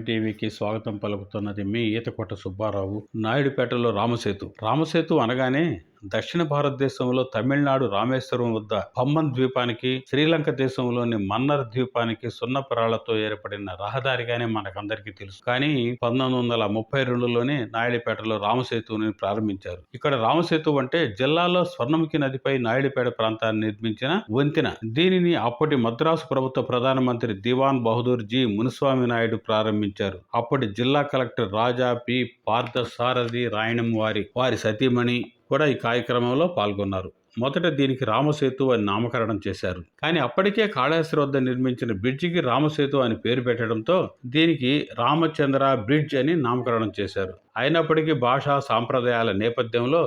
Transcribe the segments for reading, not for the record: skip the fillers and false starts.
టీవీకి స్వాగతం పలుకుతున్నది మీ ఈతకోట సుబ్బారావు. నాయుడుపేటలో రామసేతు అనగానే దక్షిణ భారతదేశంలో తమిళనాడు రామేశ్వరం వద్ద పంబన్ ద్వీపానికి, శ్రీలంక దేశంలోని మన్నర్ ద్వీపానికి సున్నపరాళ్లతో ఏర్పడిన రహదారిగానే మనకందరికీ తెలుసు. కానీ 1932లోనే నాయుడుపేటలో రామసేతుని ప్రారంభించారు. ఇక్కడ రామసేతు అంటే జిల్లాలో స్వర్ణముఖి నదిపై నాయుడుపేట ప్రాంతాన్ని నిర్మించిన వంతెన. దీనిని అప్పటి మద్రాసు ప్రభుత్వ ప్రధానమంత్రి దివాన్ బహదూర్ జీ మునిస్వామి నాయుడు ప్రారంభించారు. అప్పటి జిల్లా కలెక్టర్ రాజా పి పార్థసారథి రాయణం వారి సతీమణి కూడా ఈ కార్యక్రమంలో పాల్గొన్నారు. మొదట దీనికి రామసేతు అని నామకరణం చేశారు. కానీ అప్పటికే కాళేశ్వరం వద్ద నిర్మించిన బ్రిడ్జికి రామసేతు అని పేరు పెట్టడంతో దీనికి రామచంద్ర బ్రిడ్జ్ అని నామకరణం చేశారు. అయినప్పటికీ భాషా సాంప్రదాయాల నేపథ్యంలో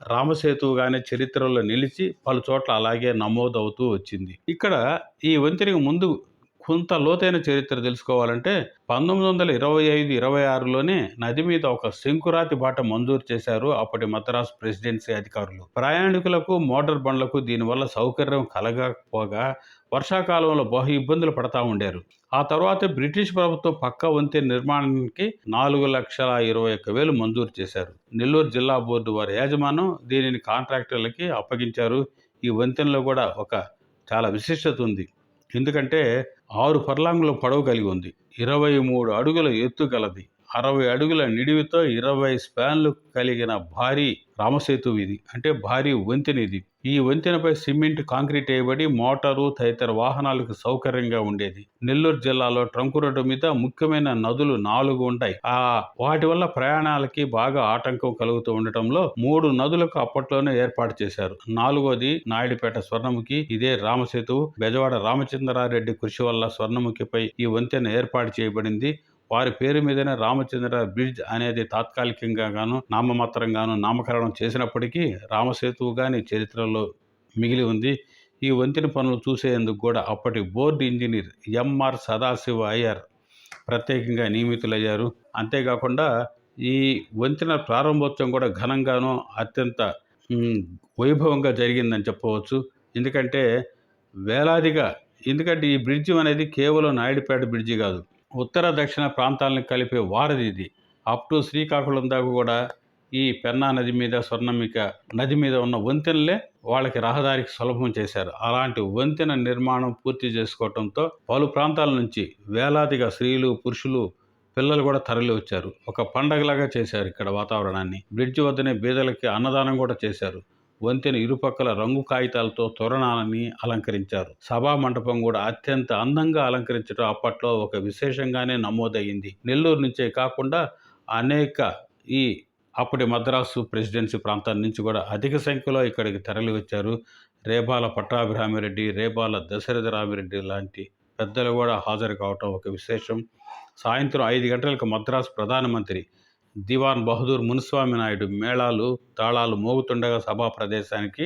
రామసేతువుగానే చరిత్రలో నిలిచి పలు చోట్ల అలాగే నమోదవుతూ వచ్చింది. ఇక్కడ ఈ వంతెనకు ముందు కొంత లోతైన చరిత్ర తెలుసుకోవాలంటే 1925-26లోనే నది మీద ఒక శంకురాతి బాట మంజూరు చేశారు అప్పటి మద్రాసు ప్రెసిడెన్సీ అధికారులు. ప్రయాణికులకు, మోటార్ బండ్లకు దీనివల్ల సౌకర్యం కలగకపోగా వర్షాకాలంలో బహు ఇబ్బందులు పడతా ఉండారు. ఆ తర్వాత బ్రిటిష్ ప్రభుత్వం పక్క వంతెన నిర్మాణానికి 4,21,000 మంజూరు చేశారు. నెల్లూరు జిల్లా బోర్డు వారి యాజమాన్యం దీనిని కాంట్రాక్టర్లకి అప్పగించారు. ఈ వంతెనలో కూడా ఒక చాలా విశిష్టత ఉంది. ఎందుకంటే 6 ఫర్లాంగుల పొడవు కలిగి ఉంది, 23 అడుగుల ఎత్తు గలది, 60 అడుగుల నిడివితో 20 స్పాన్లు కలిగిన భారీ రామసేతు ఇది. అంటే భారీ వంతెన ఇది. ఈ వంతెనపై సిమెంట్, కాంక్రీట్ వేయబడి మోటారు తదితర వాహనాలకు సౌకర్యంగా ఉండేది. నెల్లూరు జిల్లాలో ట్రంక్ రోడ్డు మీద ముఖ్యమైన నదులు 4 ఉంటాయి. వాటి వల్ల ప్రయాణాలకి బాగా ఆటంకం కలుగుతూ ఉండటంలో 3 నదులకు అప్పట్లోనే ఏర్పాటు చేశారు. 4వది నాయుడుపేట స్వర్ణముఖి. ఇదే రామసేతు. బెజవాడ రామచంద్రారెడ్డి కృషి వల్ల స్వర్ణముఖిపై ఈ వంతెన ఏర్పాటు చేయబడింది. వారి పేరు మీదనే రామచంద్ర బ్రిడ్జ్ అనేది తాత్కాలికంగాను నామమాత్రంగాను నామకరణం చేసినప్పటికీ రామసేతువుగాని చరిత్రలో మిగిలి ఉంది. ఈ వంతెన పనులు చూసేందుకు కూడా అప్పటి board engineer M R Sadashiva Iyer ప్రత్యేకంగా నియమితులయ్యారు. అంతేకాకుండా ఈ వంతెన ప్రారంభోత్సవం కూడా ఘనంగాను అత్యంత వైభవంగా జరిగిందని చెప్పవచ్చు. ఎందుకంటే ఈ బ్రిడ్జి అనేది కేవలం నాయుడుపేట బ్రిడ్జి కాదు, ఉత్తర దక్షిణ ప్రాంతాలను కలిపే వారధి ఇది. అప్ టు శ్రీకాకుళం దాకా కూడా ఈ పెన్నా నది మీద, స్వర్ణమిక నది మీద ఉన్న వంతెనలే వాళ్ళకి రహదారికి సులభం చేశారు. అలాంటి వంతెన నిర్మాణం పూర్తి చేసుకోవడంతో పలు ప్రాంతాల నుంచి వేలాదిగా స్త్రీలు, పురుషులు, పిల్లలు కూడా తరలి వచ్చారు. ఒక పండగలాగా చేశారు ఇక్కడ వాతావరణాన్ని. బ్రిడ్జి వద్దనే బీదలకి అన్నదానం కూడా చేశారు. వంతెన ఇరుపక్కల రంగు కాగితాలతో తోరణాలని అలంకరించారు. సభా మంటపం కూడా అత్యంత అందంగా అలంకరించడం అప్పట్లో ఒక విశేషంగానే నమోదయ్యింది. నెల్లూరు నుంచే కాకుండా అనేక ఈ అప్పటి మద్రాసు ప్రెసిడెన్సీ ప్రాంతాల నుంచి కూడా అధిక సంఖ్యలో ఇక్కడికి తరలి వచ్చారు. రేబాల పట్టాభిరామిరెడ్డి, రేబాల దశరథరామిరెడ్డి లాంటి పెద్దలు కూడా హాజరు కావటం ఒక విశేషం. సాయంత్రం 5 గంటలకు మద్రాసు ప్రధానమంత్రి దివాన్ బహదూర్ మునిస్వామి నాయుడు మేళాలు, తాళాలు మోగుతుండగా సభా ప్రదేశానికి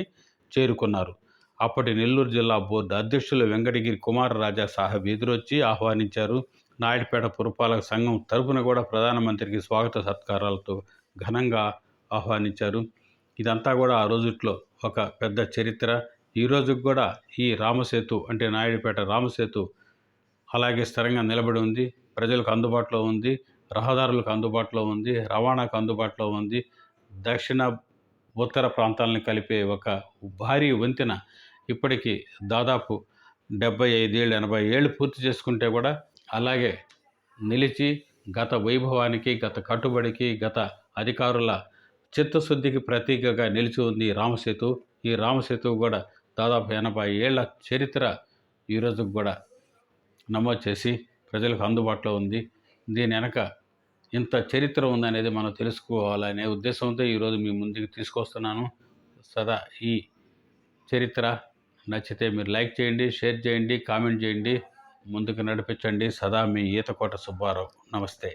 చేరుకున్నారు. అప్పటి నెల్లూరు జిల్లా బోర్డు అధ్యక్షులు వెంకటగిరి కుమారరాజా సాహెబ్ ఎదురొచ్చి ఆహ్వానించారు. నాయుడుపేట పురపాలక సంఘం తరపున కూడా ప్రధానమంత్రికి స్వాగత సత్కారాలతో ఘనంగా ఆహ్వానించారు. ఇదంతా కూడా ఆ రోజుట్లో ఒక పెద్ద చరిత్ర. ఈ రోజుకి కూడా ఈ రామసేతు అంటే నాయుడుపేట రామసేతు అలాగే స్థిరంగా నిలబడి ఉంది. ప్రజలకు అందుబాటులో ఉంది, రహదారులకు అందుబాటులో ఉంది, రవాణాకు అందుబాటులో ఉంది. దక్షిణ ఉత్తర ప్రాంతాలను కలిపే ఒక భారీ వంతెన ఇప్పటికీ దాదాపు 75 80 ఏళ్ళు పూర్తి చేసుకుంటే కూడా అలాగే నిలిచి గత వైభవానికి, గత కట్టుబడికి, గత అధికారుల చిత్తశుద్ధికి ప్రతీకగా నిలిచి ఉంది రామసేతు. ఈ రామసేతు కూడా దాదాపు 80 ఏళ్ల చరిత్ర ఈరోజుకు కూడా నమోదు చేసి ప్రజలకు అందుబాటులో ఉంది. దీని వెనక ఇంత చరిత్ర ఉందనేది మనం తెలుసుకోవాలనే ఉద్దేశంతో ఈరోజు మీ ముందుకు తీసుకొస్తున్నాను. సదా ఈ చరిత్ర నచ్చితే మీరు లైక్ చేయండి, షేర్ చేయండి, కామెంట్ చేయండి, ముందుకు నడిపించండి. సదా మీ ఈతకోట సుబ్బారావు. నమస్తే.